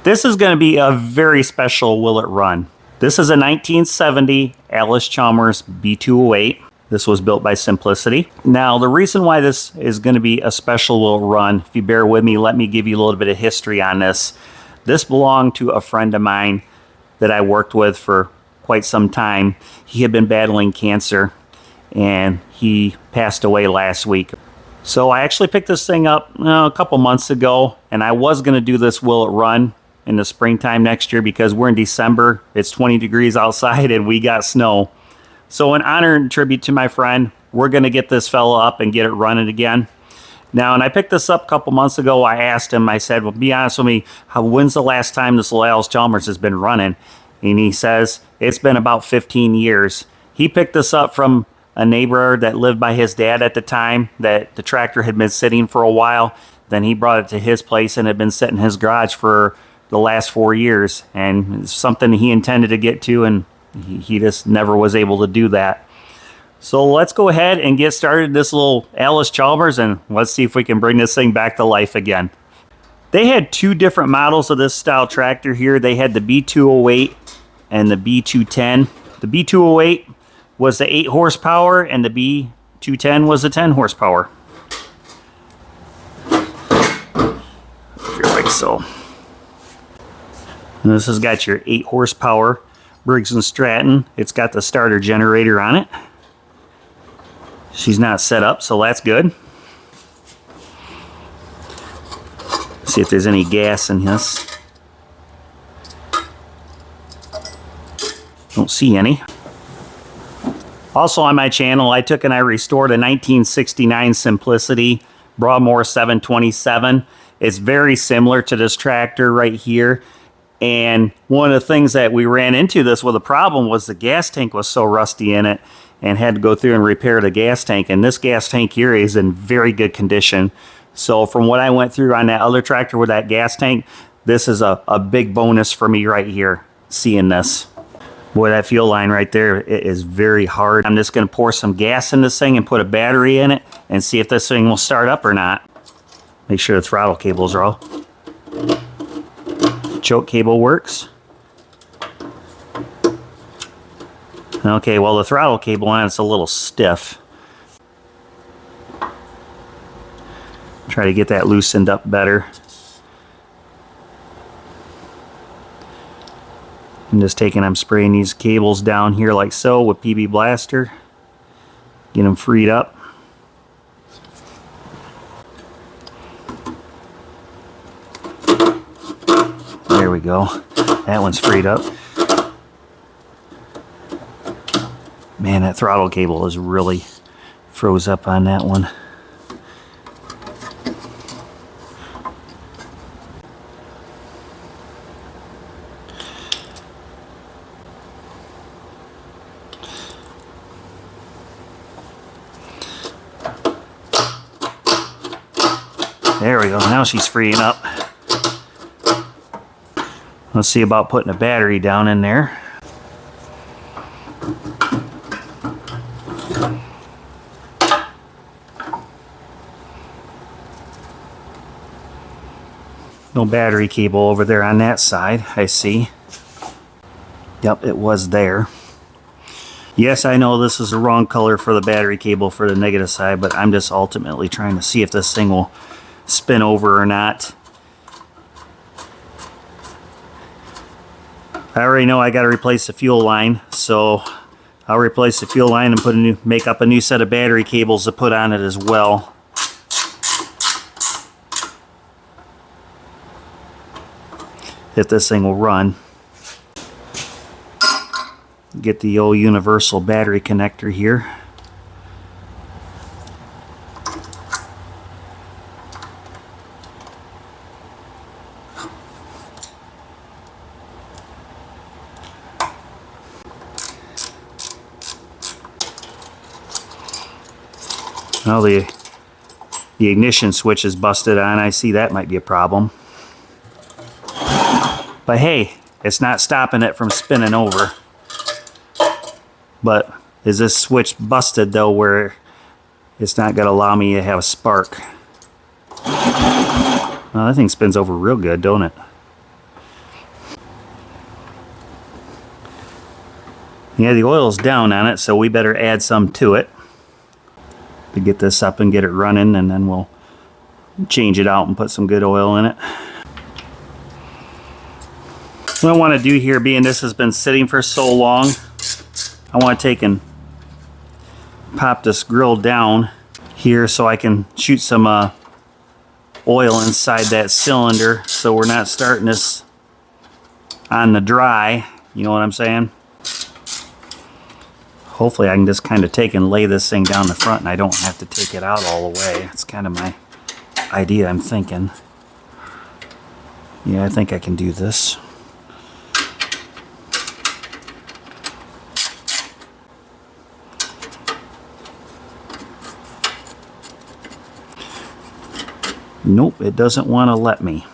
This is going to be a very special Will It Run. This is a 1970 Allis Chalmers B208. This was built by Simplicity. Now, the reason why this is going to be a special Will It Run, if you bear with me, let me give you a little bit of history on this. This belonged to a friend of mine that I worked with for quite some time. He had been battling cancer, and he passed away last week. So I actually picked this thing up a couple months ago, and I was going to do this Will It Run in the springtime next year because we're in December, it's 20 degrees outside, and we got snow. So in honor and tribute to my friend, we're going to get this fella up and get it running again. Now, when I picked this up a couple months ago, I asked him, I said, well, be honest with me, when's the last time this little Allis Chalmers has been running? And he says, it's been about 15 years. He picked this up from a neighbor that lived by his dad at the time, that the tractor had been sitting for a while. Then he brought it to his place and had been sitting in his garage for the last 4 years. And it's something he intended to get to, and he just never was able to do that. So let's go ahead and get started this little Allis Chalmers, and let's see if we can bring this thing back to life again. They had two different models of this style tractor here. They had the B208 and the B210. The B208 was the 8 horsepower and the B210 was the 10 horsepower. If you're like so. And this has got your 8 horsepower Briggs & Stratton. It's got the starter generator on it. She's not set up, so that's good. See if there's any gas in this. Don't see any. Also on my channel, I took and I restored a 1969 Simplicity Broadmoor 727. It's very similar to this tractor right here. And one of the things that we ran into this with a problem was the gas tank was so rusty in it, and had to go through and repair the gas tank. And this gas tank here is in very good condition. So from what I went through on that other tractor with that gas tank, this is a big bonus for me right here, seeing this. Boy, that fuel line right there, it is very hard. I'm just going to pour some gas in this thing and put a battery in it and see if this thing will start up or not. Make sure the throttle cables are all. Choke cable works. Okay, well, the throttle cable on it's a little stiff. Try to get that loosened up better. I'm spraying these cables down here like so with PB Blaster. Get them freed up. There we go. That one's freed up. Man, that throttle cable is really froze up on that one. There we go. Now she's freeing up. Let's see about putting a battery down in there. No battery cable over there on that side, I see. Yep, it was there. Yes, I know this is the wrong color for the battery cable for the negative side, but I'm just ultimately trying to see if this thing will spin over or not. I already know I got to replace the fuel line, so I'll replace the fuel line and make up a new set of battery cables to put on it as well. If this thing will run. Get the old universal battery connector here. Well, the ignition switch is busted on. I see that might be a problem. But hey, it's not stopping it from spinning over. But is this switch busted though, where it's not going to allow me to have a spark? Well, that thing spins over real good, don't it? Yeah, the oil's down on it, so we better add some to it to get this up and get it running, and then we'll change it out and put some good oil in it. What I want to do here, being this has been sitting for so long, I want to take and pop this grill down here so I can shoot some oil inside that cylinder, so we're not starting this on the dry, you know what I'm saying? Hopefully I can just kind of take and lay this thing down the front and I don't have to take it out all the way. That's kind of my idea, I'm thinking. Yeah, I think I can do this. Nope, it doesn't want to let me.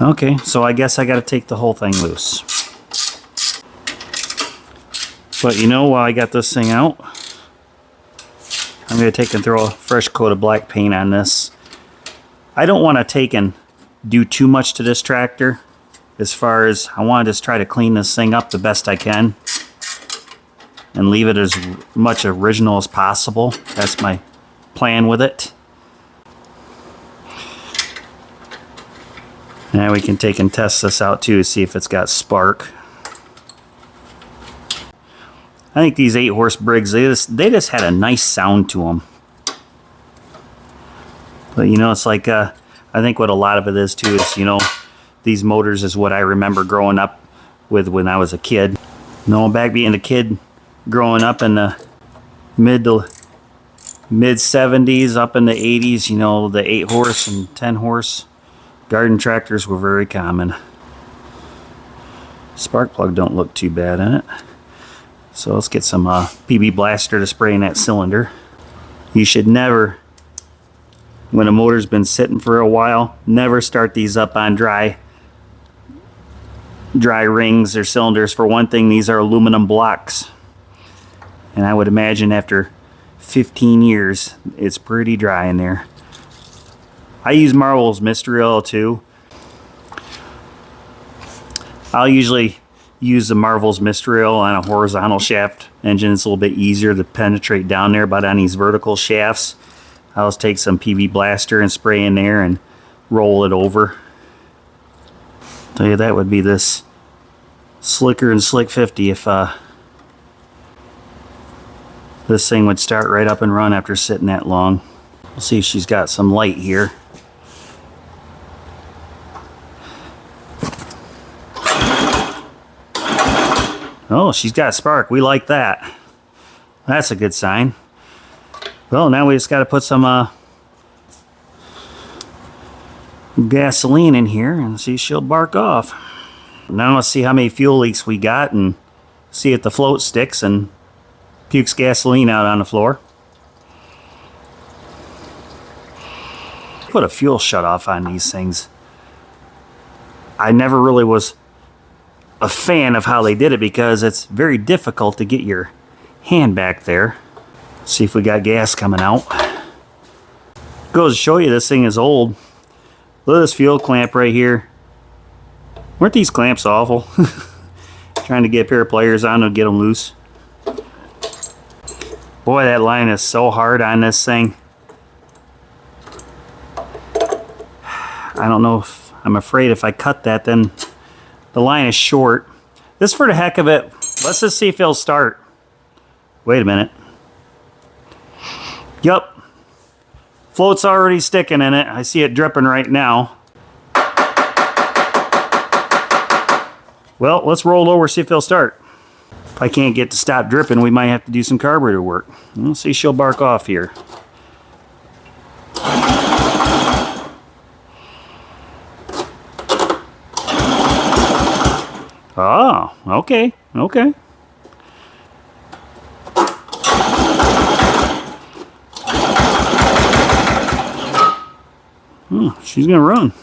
Okay, so I guess I got to take the whole thing loose. But you know, while I got this thing out, I'm going to take and throw a fresh coat of black paint on this. I don't want to take and do too much to this tractor, as far as I want to just try to clean this thing up the best I can and leave it as much original as possible. That's my plan with it. Now we can take and test this out too, see if it's got spark. I think these 8-horse Briggs, they just had a nice sound to them. But you know, it's like, I think what a lot of it is too is, you know, these motors is what I remember growing up with when I was a kid. You know, back being a kid, growing up in the mid 70s, up in the 80s, you know, the 8-horse and 10-horse garden tractors were very common. Spark plug don't look too bad in it. So let's get some PB Blaster to spray in that cylinder. You should never, when a motor's been sitting for a while, never start these up on dry rings or cylinders. For one thing, these are aluminum blocks. And I would imagine after 15 years, it's pretty dry in there. I use Marvel's mystery oil too. I'll usually use the Marvel's mystery oil on a horizontal shaft engine. It's a little bit easier to penetrate down there, but on these vertical shafts, I'll just take some PB Blaster and spray in there and roll it over. Tell you, that would be this slicker and slick 50 if this thing would start right up and run after sitting that long. We'll see if she's got some light here. Oh, she's got a spark. We like that. That's a good sign. Well, now we just got to put some gasoline in here and see if she'll bark off. Now let's see how many fuel leaks we got and see if the float sticks and pukes gasoline out on the floor. Put a fuel shutoff on these things. I never really was a fan of how they did it because it's very difficult to get your hand back there. See if we got gas coming out. Goes to show you this thing is old. Look at this fuel clamp right here. Weren't these clamps awful? Trying to get a pair of pliers on to get them loose. Boy, that line is so hard on this thing. I don't know if, I'm afraid if I cut that, then the line is short. Just for the heck of it, let's just see if it'll start. Wait a minute. Yup. Float's already sticking in it. I see it dripping right now. Well, let's roll over, see if it'll start. If I can't get to stop dripping, we might have to do some carburetor work. We'll see if she'll bark off here. Oh, okay, okay. Oh, she's gonna run.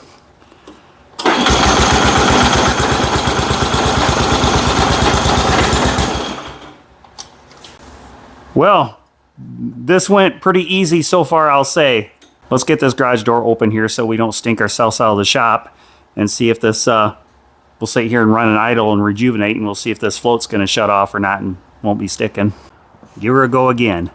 Well, this went pretty easy so far, I'll say. Let's get this garage door open here so we don't stink ourselves out of the shop and see if this we'll sit here and run an idle and rejuvenate, and we'll see if this float's going to shut off or not and won't be sticking. Give her a go again.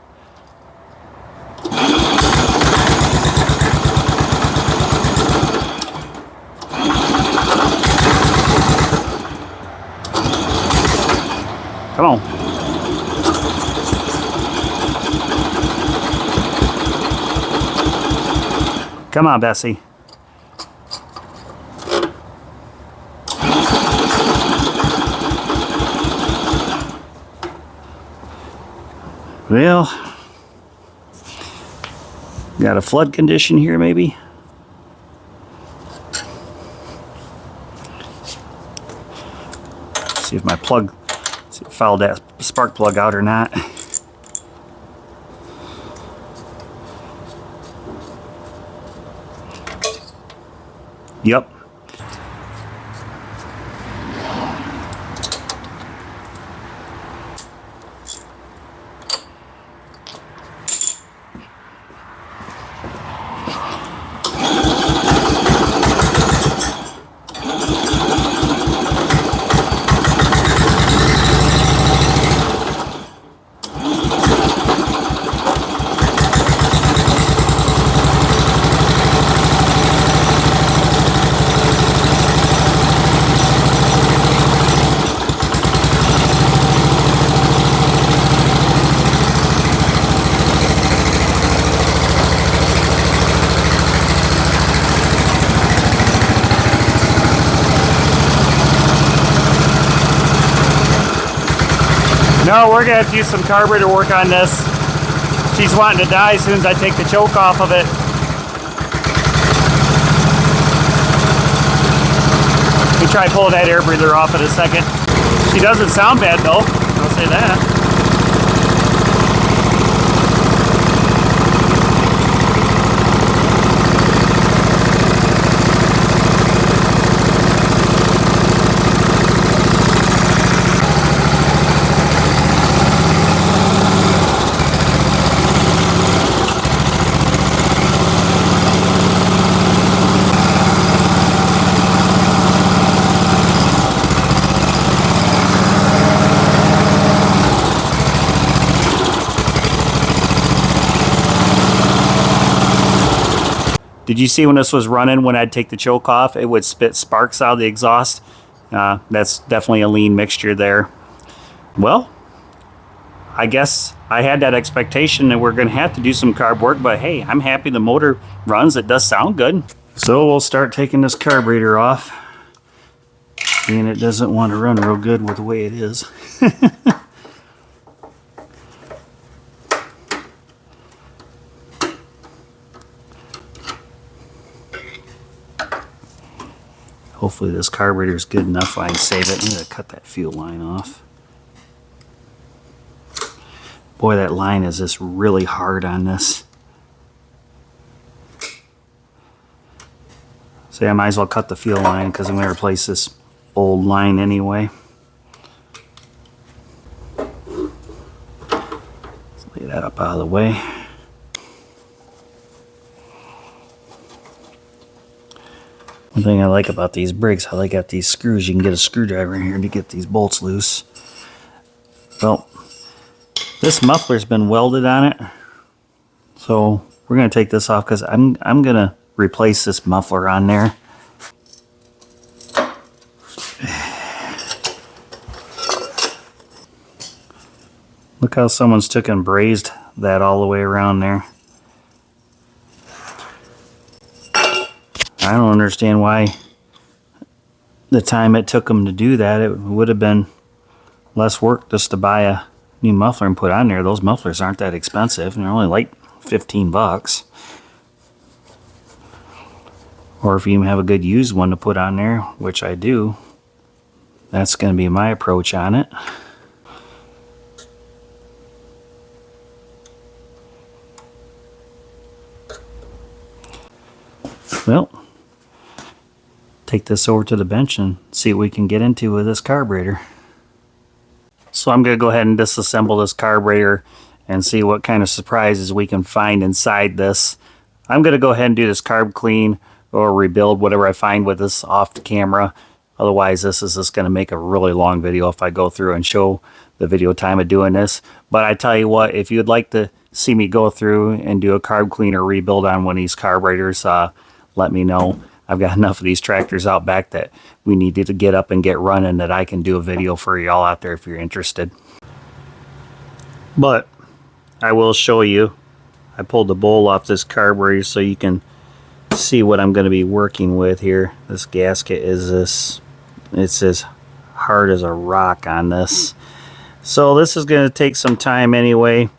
Come on. Come on, Bessie. Well, got a flood condition here, maybe. See if my plug, see if I fouled that spark plug out or not. Yep. No, we're going to do some carburetor work on this. She's wanting to die as soon as I take the choke off of it. Let me try pulling that air breather off in a second. She doesn't sound bad though, I'll say that. Did you see when this was running, when I'd take the choke off, it would spit sparks out of the exhaust? That's definitely a lean mixture there. Well, I guess I had that expectation that we're going to have to do some carb work, but hey, I'm happy the motor runs. It does sound good. So we'll start taking this carburetor off. And it doesn't want to run real good with the way it is. Hopefully this carburetor is good enough I can save it. I'm going to cut that fuel line off. Boy, that line is just really hard on this. So I might as well cut the fuel line because I'm going to replace this old line anyway. Let's lay that up out of the way. One thing I like about these brakes, how they got these screws, you can get a screwdriver in here to get these bolts loose. Well, this muffler's been welded on it, so we're going to take this off because I'm going to replace this muffler on there. Look how someone's took and brazed that all the way around there. I don't understand why the time it took them to do that. It would have been less work just to buy a new muffler and put on there. Those mufflers aren't that expensive. They're only like 15 bucks. Or if you even have a good used one to put on there, which I do, that's going to be my approach on it. Well, take this over to the bench and see what we can get into with this carburetor. So I'm going to go ahead and disassemble this carburetor and see what kind of surprises we can find inside this. I'm going to go ahead and do this carb clean or rebuild whatever I find with this off the camera. Otherwise, this is just going to make a really long video if I go through and show the video time of doing this. But I tell you what, if you'd like to see me go through and do a carb cleaner rebuild on one of these carburetors, let me know. I've got enough of these tractors out back that we need to get up and get running that I can do a video for y'all out there if you're interested. But I will show you. I pulled the bowl off this carburetor so you can see what I'm going to be working with here. This gasket is it's as hard as a rock on this. So this is going to take some time anyway,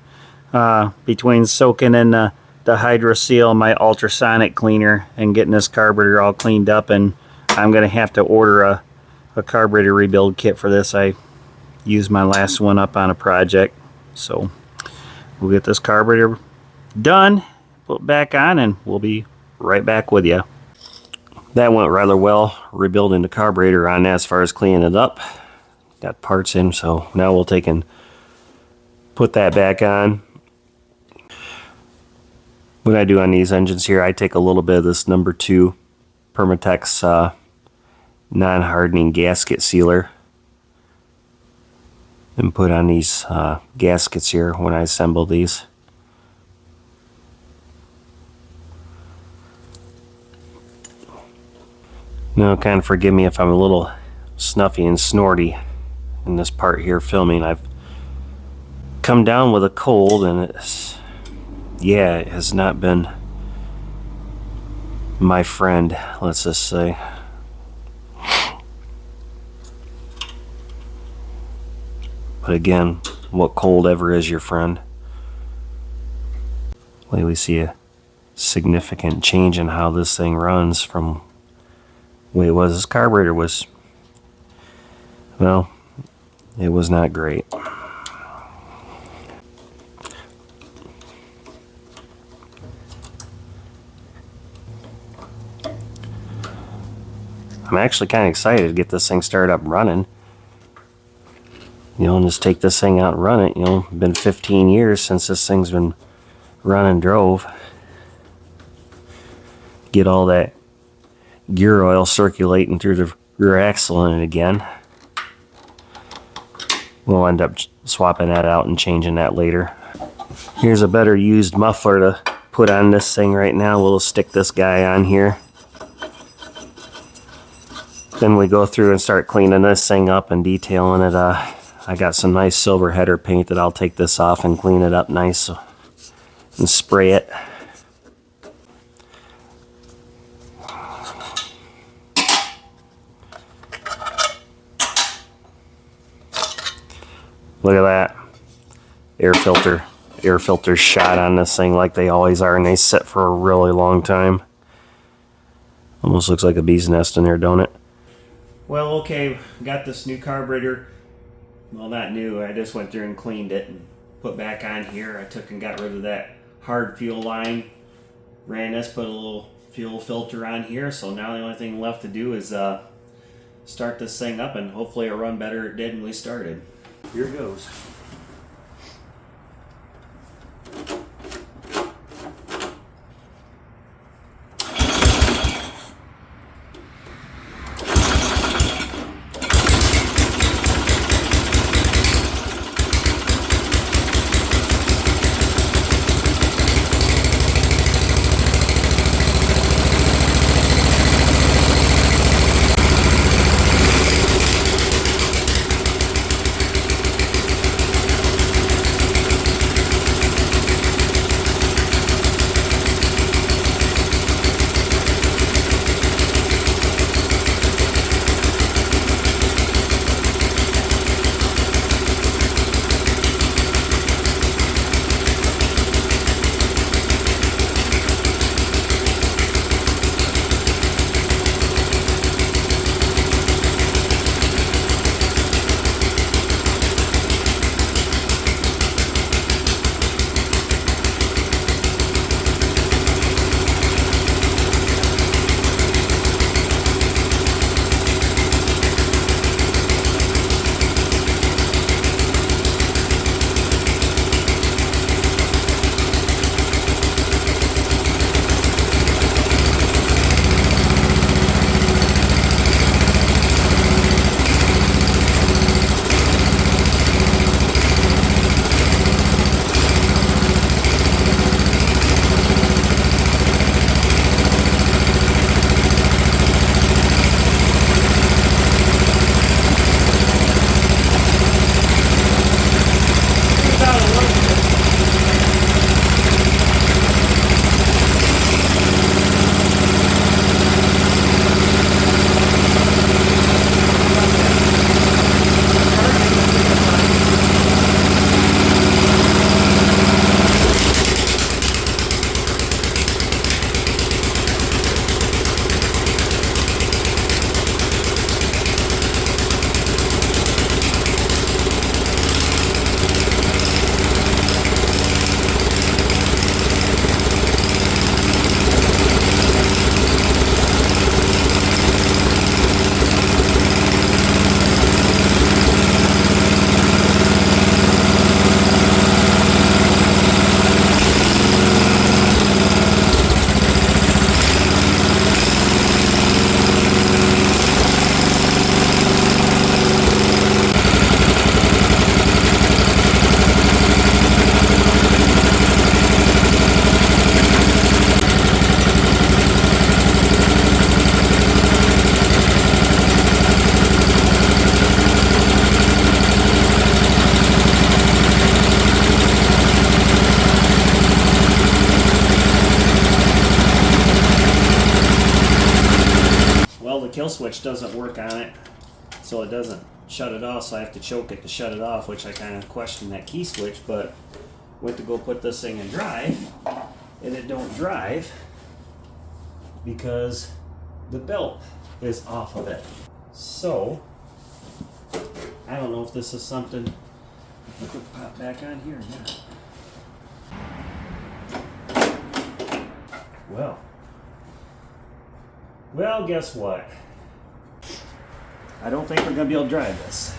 between soaking in the HydroSeal, my ultrasonic cleaner, and getting this carburetor all cleaned up. And I'm going to have to order a carburetor rebuild kit for this. I used my last one up on a project. So we'll get this carburetor done, put back on, and we'll be right back with you. That went rather well, rebuilding the carburetor on that as far as cleaning it up. Got parts in, so now we'll take and put that back on. What I do on these engines here, I take a little bit of this number 2 Permatex non-hardening gasket sealer and put on these gaskets here when I assemble these. Now, kind of forgive me if I'm a little snuffy and snorty in this part here filming. I've come down with a cold, and it has not been my friend, let's just say. But again, what cold ever is your friend? Well, we see a significant change in how this thing runs from the way it was. This carburetor was, well, it was not great. I'm actually kind of excited to get this thing started up and running. You know, and just take this thing out and run it. You know, it's been 15 years since this thing's been run and drove. Get all that gear oil circulating through the rear axle in it again. We'll end up swapping that out and changing that later. Here's a better used muffler to put on this thing right now. We'll stick this guy on here. Then we go through and start cleaning this thing up and detailing it. I got some nice silver header paint that I'll take this off and clean it up nice and spray it. Look at that. Air filter shot on this thing like they always are, and they sit for a really long time. Almost looks like a bee's nest in there, don't it? Well, okay, got this new carburetor. Well, not new, I just went through and cleaned it and put back on here. I took and got rid of that hard fuel line. Ran this, put a little fuel filter on here, so now the only thing left to do is start this thing up, and hopefully it'll run better than it did when we started. Here goes. push doesn't work on it, so it doesn't shut it off, so I have to choke it to shut it off, which I kind of question that key switch. But went to go put this thing in drive, and it don't drive because the belt is off of it. So I don't know if this is something. I could pop back on here. Yeah. Well, guess what? I don't think we're gonna be able to drive this.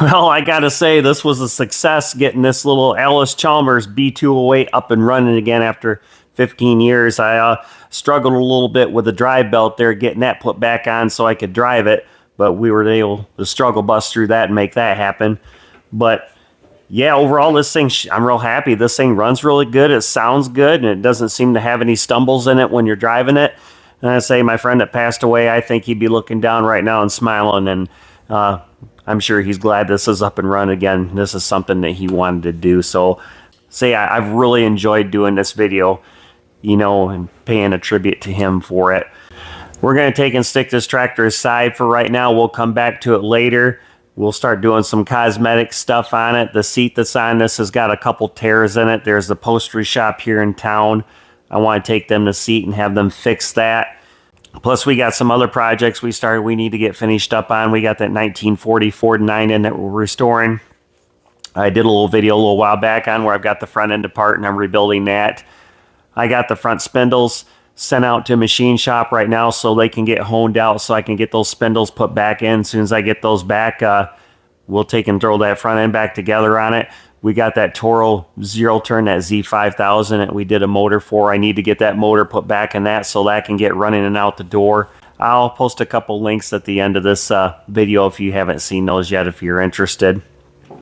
Well, I gotta say, this was a success getting this little Allis Chalmers B208 up and running again after 15 years. I struggled a little bit with the drive belt there, getting that put back on so I could drive it, but we were able to struggle bust through that and make that happen. But yeah, overall, this thing, I'm real happy. This thing runs really good. It sounds good, and it doesn't seem to have any stumbles in it when you're driving it. And I say, my friend that passed away, I think he'd be looking down right now and smiling, and I'm sure he's glad this is up and running again. This is something that he wanted to do. So, I've really enjoyed doing this video, you know, and paying a tribute to him for it. We're going to take and stick this tractor aside for right now. We'll come back to it later. We'll start doing some cosmetic stuff on it. The seat that's on this has got a couple tears in it. There's the upholstery shop here in town. I want to take them to seat and have them fix that. Plus, we got some other projects we need to get finished up on. We got that 1940 Ford 9N that we're restoring. I did a little video a little while back on where I've got the front end apart and I'm rebuilding that. I got the front spindles sent out to a machine shop right now so they can get honed out so I can get those spindles put back in. As soon as I get those back, we'll take and throw that front end back together on it. We got that Toro zero turn, that Z5000 that we did a motor for. I need to get that motor put back in that so that can get running and out the door. I'll post a couple links at the end of this video if you haven't seen those yet, if you're interested.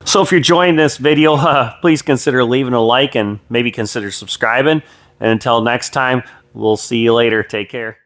So if you're enjoying this video, please consider leaving a like and maybe consider subscribing. And until next time, we'll see you later. Take care.